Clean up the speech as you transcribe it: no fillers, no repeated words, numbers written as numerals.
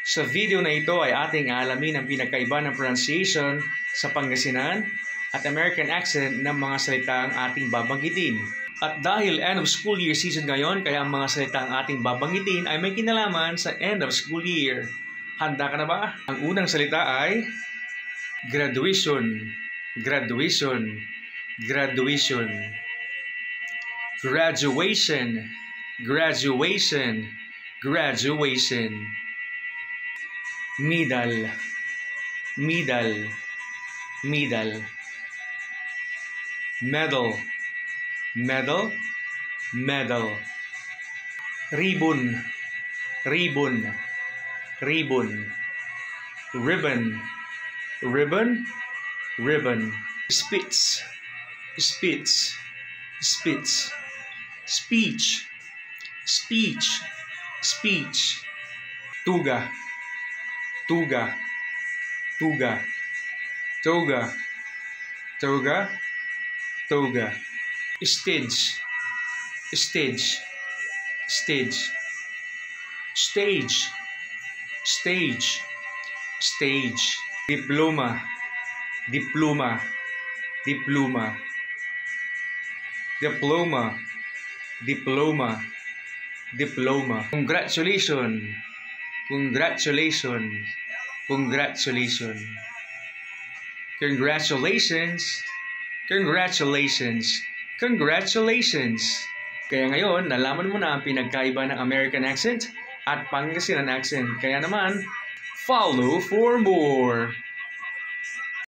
Sa video na ito ay ating aalamin ang pinagkaiba ng pronunciation sa Pangasinan at American accent ng mga salitang ating babanggitin. At dahil end of school year season ngayon, kaya ang mga salitang ating babanggitin ay may kinalaman sa end of school year. Handa ka na ba? Ang unang salita ay graduation, graduation, graduation. Graduation, graduation, graduation. Middle, middle, middle. Medal, medal, medal. Ribbon, ribbon, ribbon. Ribbon, ribbon, ribbon. Spits, spits, spits. Speech, speech, speech. Tuga, tuga, tuga. Toga, toga, toga. Stage, stage, stage. Stage, stage, stage. Diploma, diploma, diploma. Diploma, diploma, diploma. Congratulations, congratulations, congratulations. Congratulations, congratulations, congratulations. Kaya ngayon, nalaman mo na ang pinagkaiba ng American accent at Pangasinan accent. Kaya naman, follow for more.